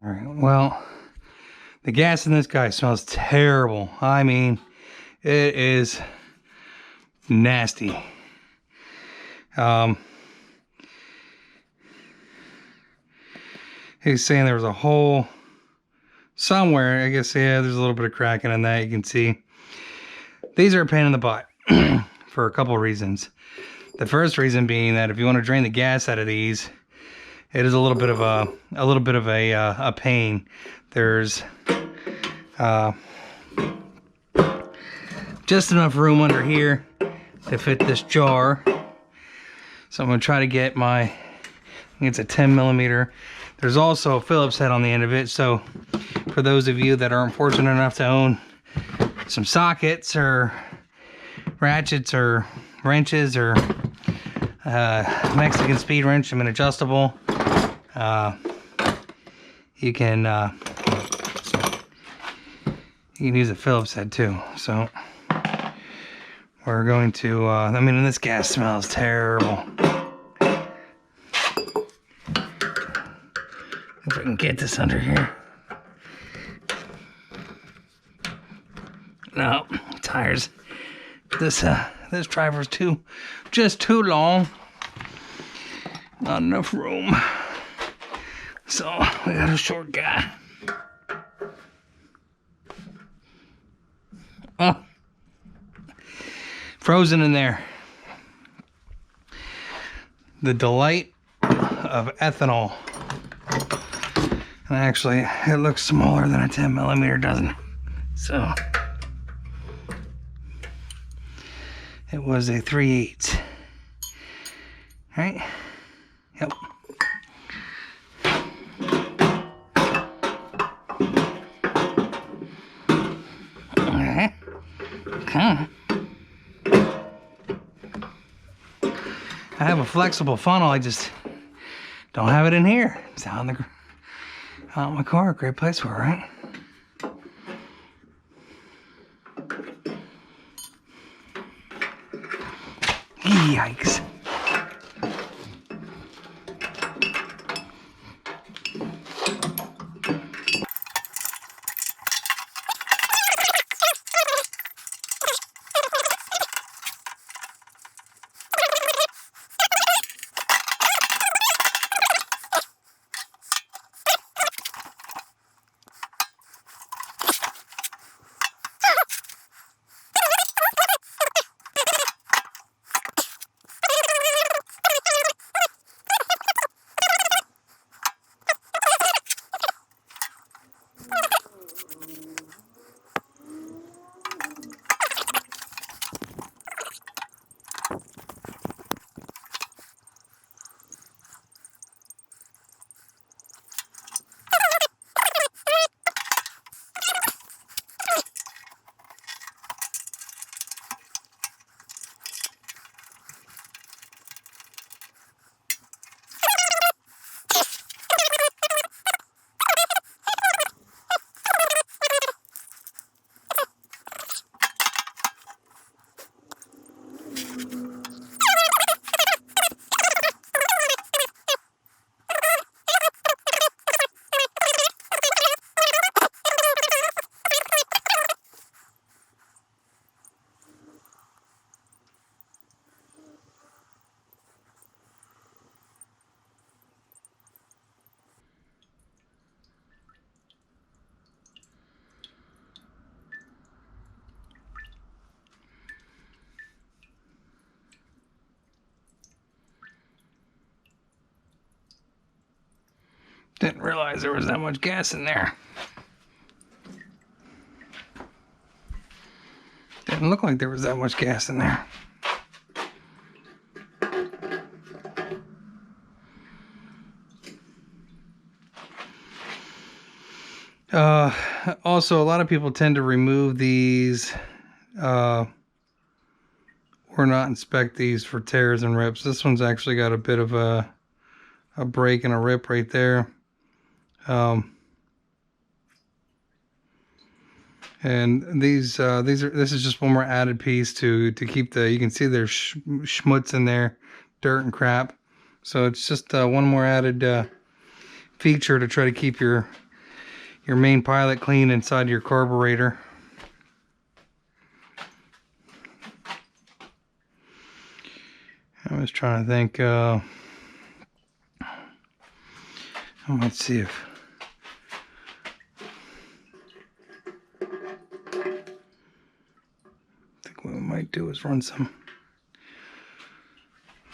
All right, well, the gas in this guy smells terrible. I mean, it is nasty. He's saying there was a hole somewhere. I guess, yeah, there's a little bit of cracking in that. You can see these are a pain in the butt for a couple of reasons. The first reason being that if you want to drain the gas out of these, it is a little bit of a pain. There's just enough room under here to fit this jar. So I'm gonna try to get my, I think it's a 10 millimeter. There's also a Phillips head on the end of it. So for those of you that aren't fortunate enough to own some sockets or ratchets or wrenches or Mexican speed wrench, an adjustable, you can use a Phillips head too. So we're going to, I mean, this gas smells terrible. If I can get this under here. No, tires. This driver's just too long. Not enough room. So we got a short guy. Oh, frozen in there. The delight of ethanol. And actually, it looks smaller than a 10 millimeter, doesn't it? So it was a 3/8. Right? Yep. Okay. I have a flexible funnel. I just don't have it in here. It's out in my car. Great place for it, right? Yikes. Didn't realize there was that much gas in there. Didn't look like there was that much gas in there. Also, a lot of people tend to remove these or not inspect these for tears and rips. This one's actually got a bit of a break and a rip right there. And this is just one more added piece to keep the, you can see there's schmutz in there, dirt and crap. So it's just one more added feature to try to keep your your main pilot clean inside your carburetor. I was trying to think, I might see if what we might do is run some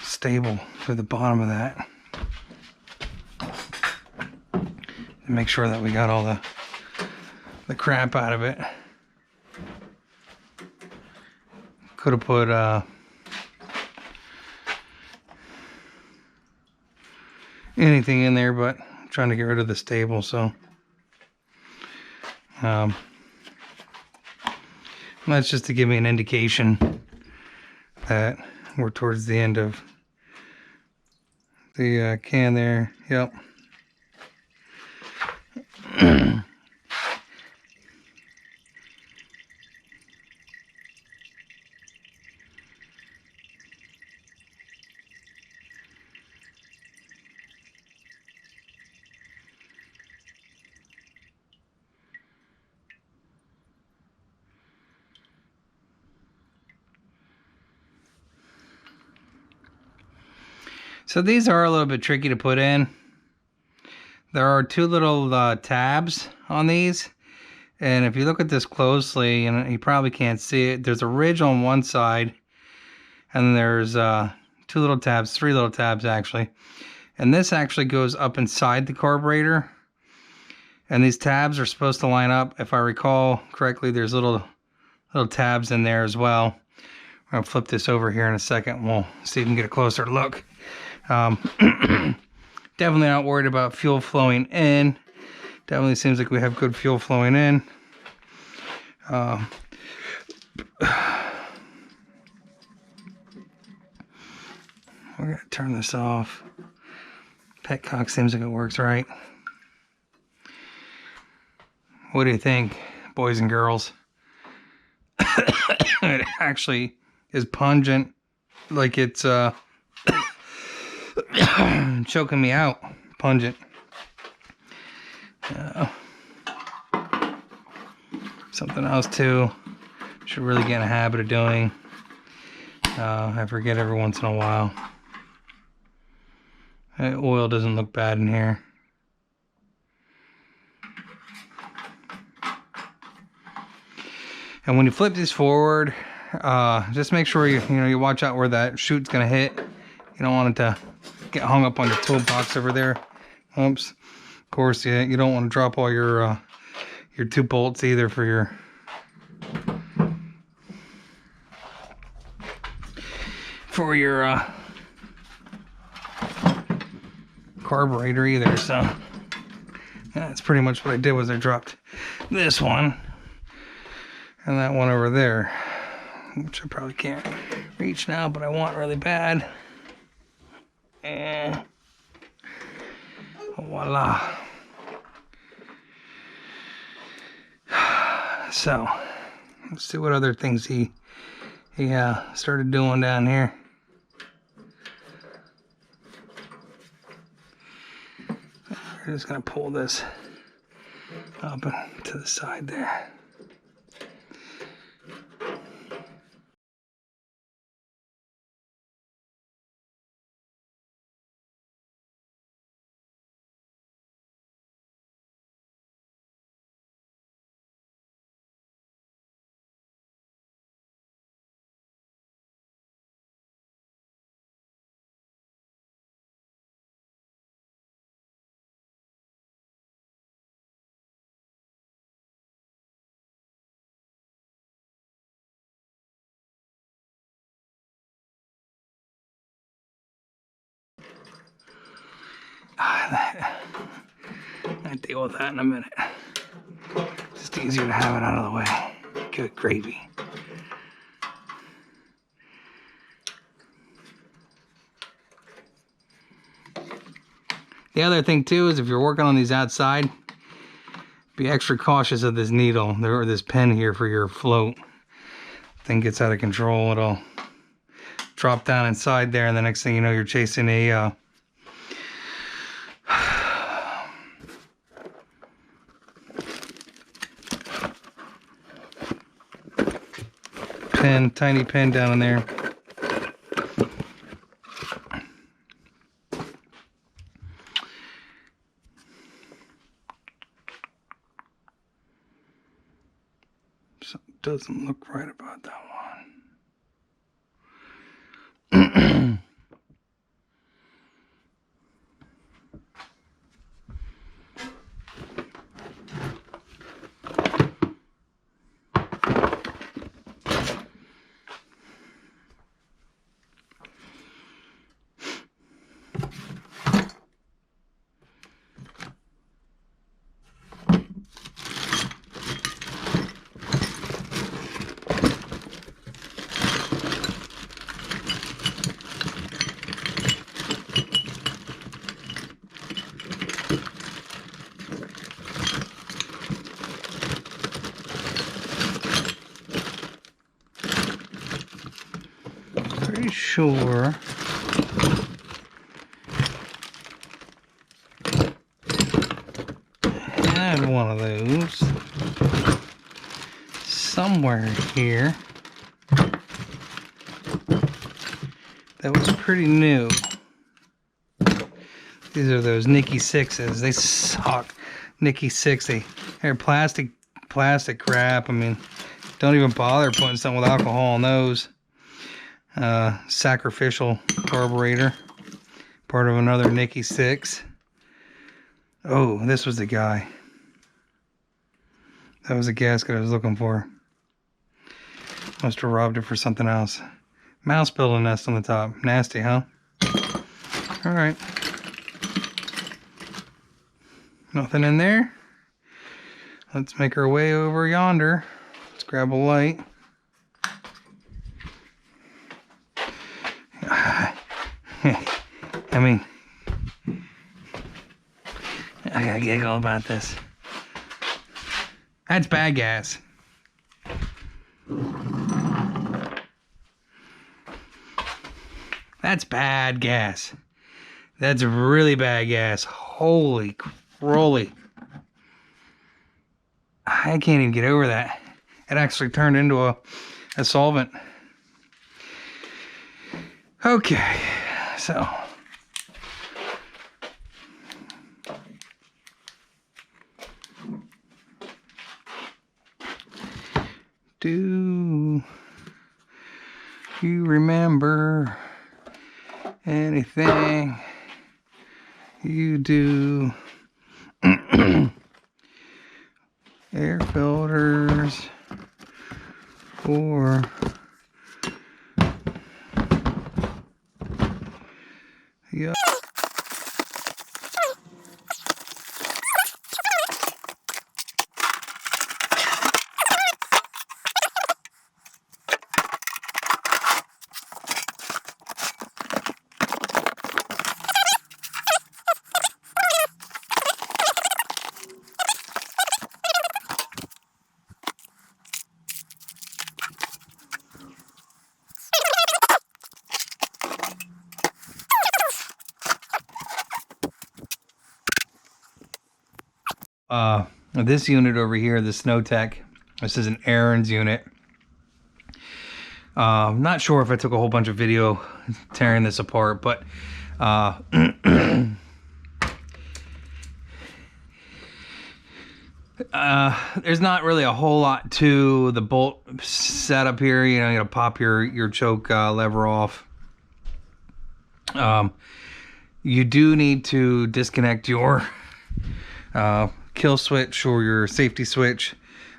stable through the bottom of that to make sure that we got all the crap out of it. Could have put anything in there, but I'm trying to get rid of the stable, so that's just to give me an indication that we're towards the end of the can there. Yep. So these are a little bit tricky to put in. There are two little tabs on these, and if you look at this closely, and you probably can't see it, there's a ridge on one side, and then there's two little tabs, three little tabs actually, and this actually goes up inside the carburetor, and these tabs are supposed to line up. If I recall correctly, there's little tabs in there as well. I'm gonna flip this over here in a second, and we'll see if we can get a closer look. Definitely not worried about fuel flowing in. Definitely seems like we have good fuel flowing in. We're gonna turn this off. Petcock seems like it works right. What do you think, boys and girls? It actually is pungent, like it's choking me out. Pungent. Something else too, should really get in a habit of doing. I forget every once in a while. Oil doesn't look bad in here. And when you flip this forward, just make sure you watch out where that chute's gonna hit. You don't want it to get hung up on the toolbox over there. Oops. Of course, you don't want to drop all your 2 bolts either for your carburetor either. So yeah, that's pretty much what I did. Was I dropped this one and that one over there, which I probably can't reach now, but I want really bad. And voila. So let's see what other things he started doing down here. We're just gonna pull this up and to the side there. I'll deal with that in a minute. Just easier to have it out of the way. Good gravy. The other thing too is if you're working on these outside, be extra cautious of this needle or this pin here for your float. Thing gets out of control, it'll drop down inside there, and the next thing you know, you're chasing a pin, tiny pin down in there. Something doesn't look right about that one. Pretty sure I had one of those somewhere here that was pretty new. These are those Nicky 6s. They suck. Nicky 6. They're plastic crap. I mean, don't even bother putting something with alcohol on those. Sacrificial carburetor, part of another Nicky 6. Oh, this was the guy. That was the gasket I was looking for. Must have robbed it for something else. Mouse built a nest on the top. Nasty, huh? Alright. Nothing in there. Let's make our way over yonder. Let's grab a light. I mean, I gotta giggle about this. That's bad gas. That's bad gas. That's really bad gas. Holy crolly. I can't even get over that. It actually turned into a solvent. Okay, so do you remember anything you do? Air filters for yeah. This unit over here, the snowtek, this is an ariens unit. Not sure if I took a whole bunch of video tearing this apart, but there's not really a whole lot to the bolt setup here. You know, you gotta pop your choke lever off. You do need to disconnect your kill switch or your safety switch,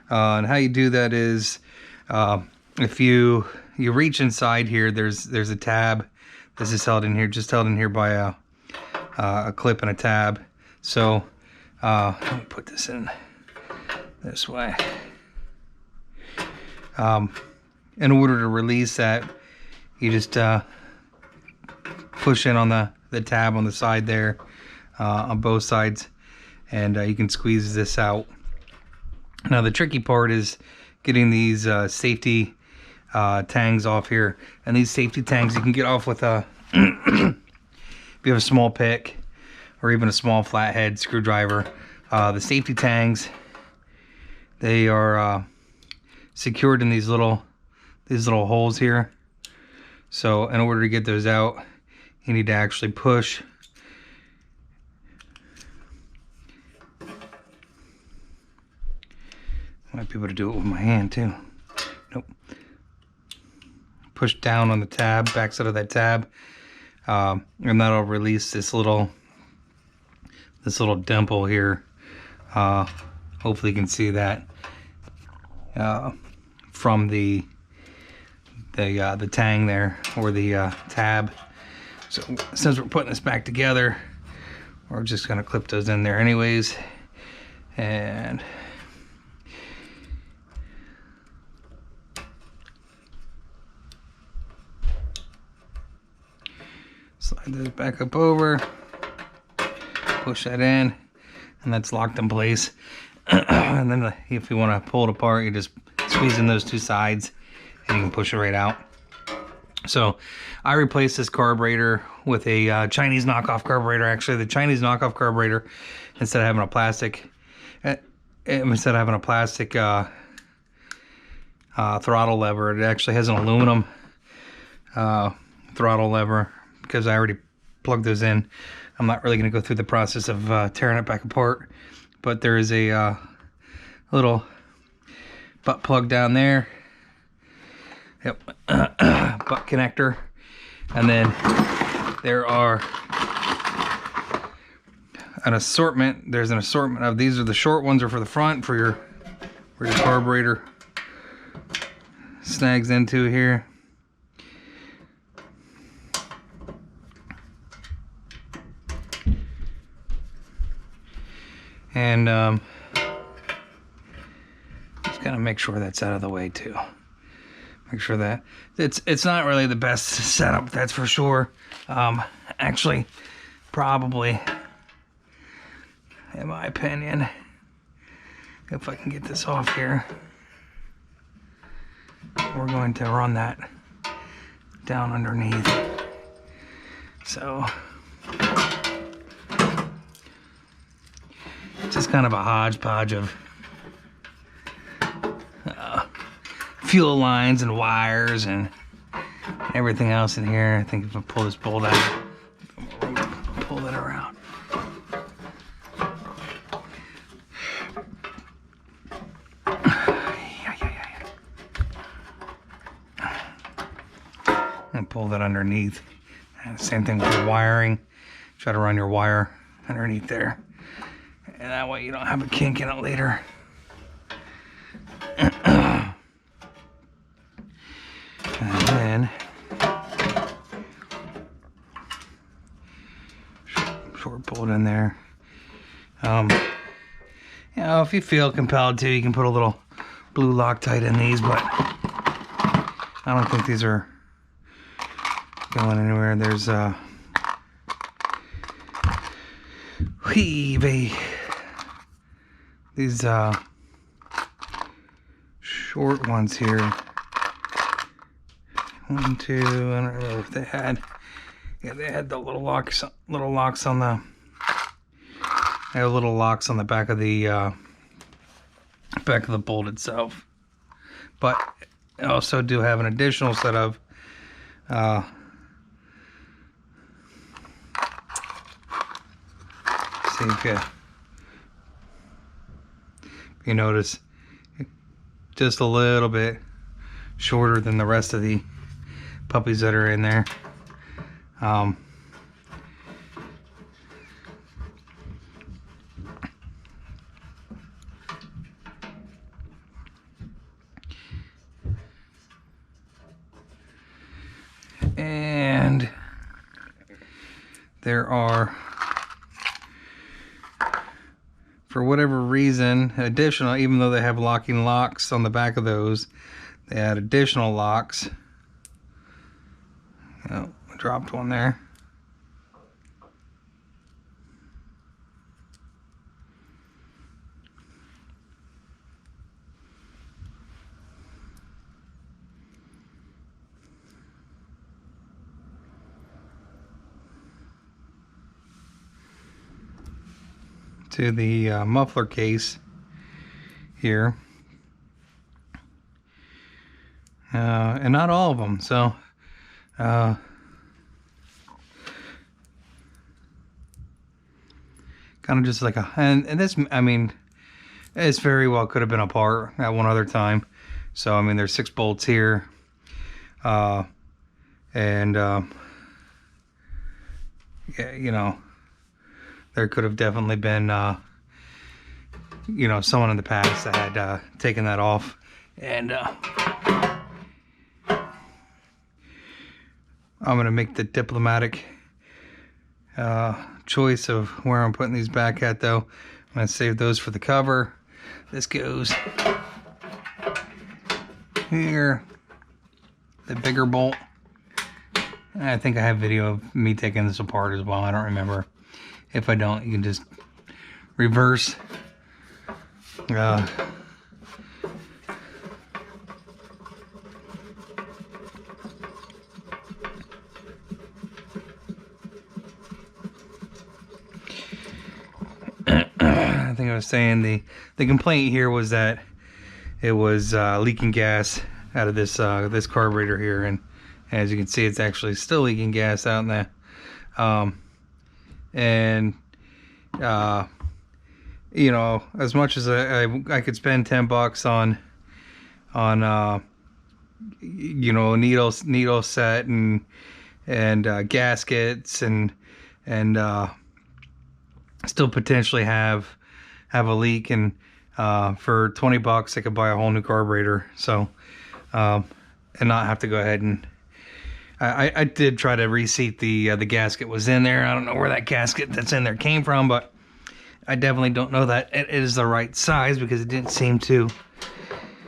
and how you do that is if you reach inside here, there's a tab. This is held in here, just held in here by a clip and a tab. So let me put this in this way. In order to release that, you just push in on the tab on the side there, on both sides, and you can squeeze this out. Now the tricky part is getting these safety tangs off here, and these safety tangs you can get off with a if you have a small pick or even a small flathead screwdriver. The safety tangs, they are secured in these little these little holes here. So in order to get those out, you need to actually push. Might be able to do it with my hand too. Nope. Push down on the tab, backside of that tab, and that'll release this little dimple here. Hopefully you can see that from the tang there, or the tab. So since we're putting this back together, we're just gonna clip those in there anyways, and slide those back up over, push that in, and that's locked in place. And then if you want to pull it apart, you just squeeze in those two sides and you can push it right out. So I replaced this carburetor with a Chinese knockoff carburetor. Actually, the Chinese knockoff carburetor, instead of having a plastic throttle lever, it actually has an aluminum throttle lever, because I already plugged those in. I'm not really going to go through the process of tearing it back apart, but there is a little butt plug down there. Yep. Butt connector. And then there are an assortment. There's an assortment of these. Are the short ones are for the front, for your carburetor snags into here. And just gotta make sure that's out of the way too. Make sure that it's not really the best setup, that's for sure. Actually, probably, in my opinion, if I can get this off here, we're going to run that down underneath. So just kind of a hodgepodge of fuel lines and wires and everything else in here. I think if I pull this bolt out, pull that around. And pull that underneath. And same thing with the wiring. Try to run your wire underneath there. And that way you don't have a kink in it later. And then short bolt in there. You know, if you feel compelled to, you can put a little blue Loctite in these, but I don't think these are going anywhere. There's these short ones here. 1, 2, I don't know if they had, yeah, they had the little locks on the, they have little locks on the back of the bolt itself. But I also do have an additional set of see if you notice, just a little bit shorter than the rest of the puppies that are in there. And there are, for whatever reason, additional, even though they have locking locks on the back of those, they add additional locks. Oh, I dropped one there. To the muffler case here. and not all of them. So kind of just like and this, I mean, it's very well could have been apart at one other time. So I mean, there's 6 bolts here, and yeah, you know, there could have definitely been you know, someone in the past that had taken that off. And I'm gonna make the diplomatic choice of where I'm putting these back at, though. I'm gonna save those for the cover. This goes here, the bigger bolt. I think I have video of me taking this apart as well. I don't remember. If I don't, you can just reverse. I think I was saying the complaint here was that it was leaking gas out of this this carburetor here, and as you can see, it's actually still leaking gas out in there. You know, as much as I could spend $10 on you know, needle set and gaskets and still potentially have a leak, and for $20 I could buy a whole new carburetor. So and not have to go ahead and I did try to reseat the gasket was in there. I don't know where that gasket that's in there came from, but I definitely don't know that it is the right size because it didn't seem to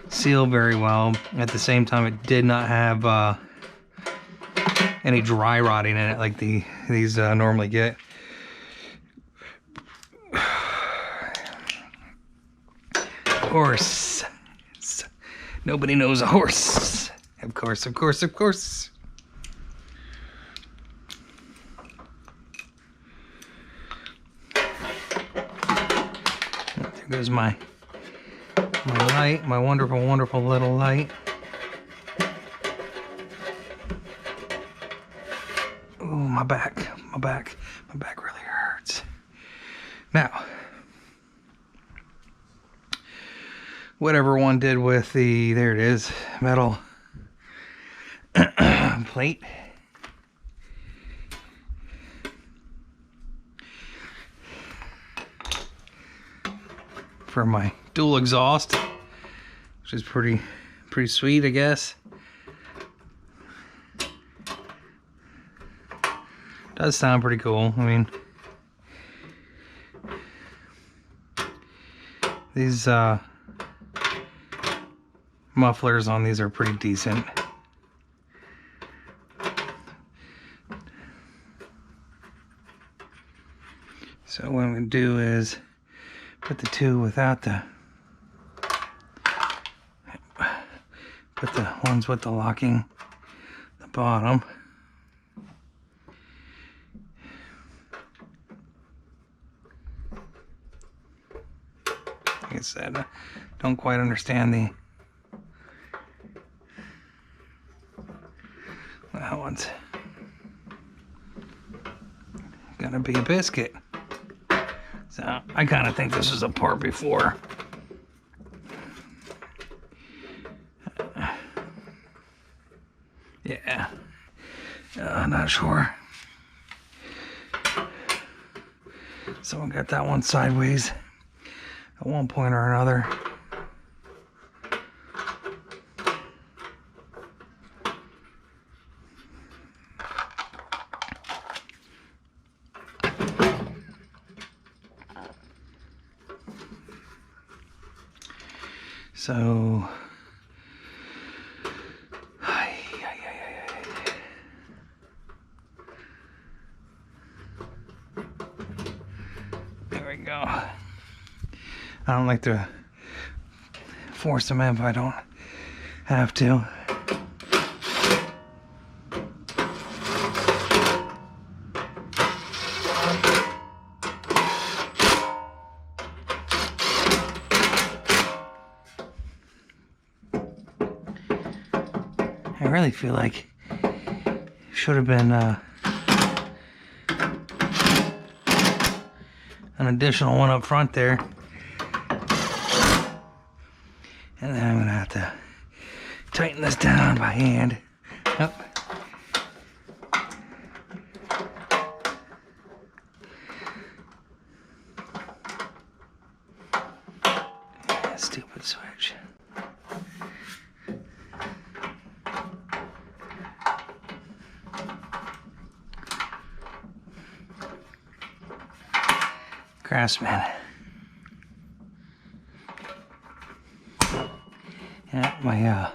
seal very well. At the same time, it did not have any dry rotting in it like these normally get. Horse. Nobody knows a horse. Of course, of course, of course. There goes my light, my wonderful, wonderful little light. Ooh, my back really hurts. Now, whatever one did with the, there it is, metal plate. For my dual exhaust, which is pretty sweet, I guess. Does sound pretty cool. I mean, these mufflers on these are pretty decent. So what I'm gonna do is put the two without the, put the ones with the locking, the bottom. Like I said, I don't quite understand that one's gonna be a biscuit. So I kind of think this was a part before. Yeah, not sure. Someone got that one sideways at one point or another. So, there we go. I don't like to force them in if I don't have to. I really feel like should have been an additional one up front there. And then I'm gonna have to tighten this down by hand. Yep. Stupid switch. Craftsman. Yeah, my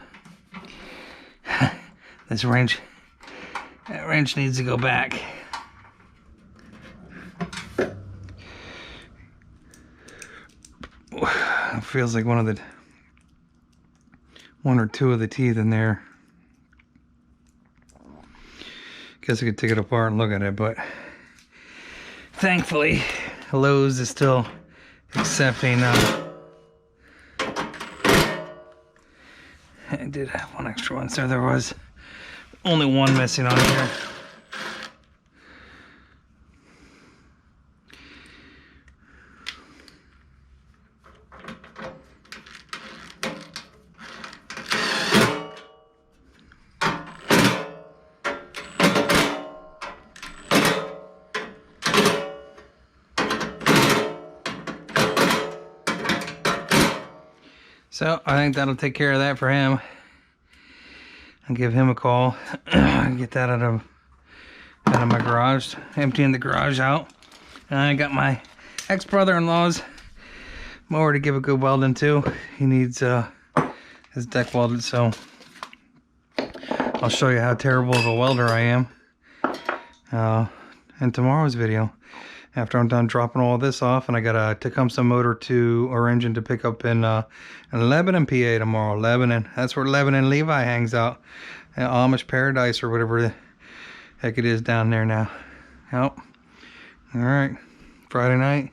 this wrench, that wrench needs to go back. It feels like one or two of the teeth in there. Guess I could take it apart and look at it, but thankfully Lowe's is still accepting. I did have one extra one, so there was only one missing on here. So I think that'll take care of that for him. I'll give him a call. Get that out of my garage. Emptying the garage out. And I got my ex-brother-in-law's mower to give a good welding to. He needs his deck welded, so I'll show you how terrible of a welder I am in tomorrow's video. After I'm done dropping all this off, and I got a Tecumseh motor or engine to pick up in Lebanon, PA tomorrow. Lebanon, that's where Lebanon Levi hangs out. Amish Paradise or whatever the heck it is down there now. Yep. All right. Friday night,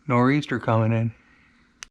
nor'easter coming in.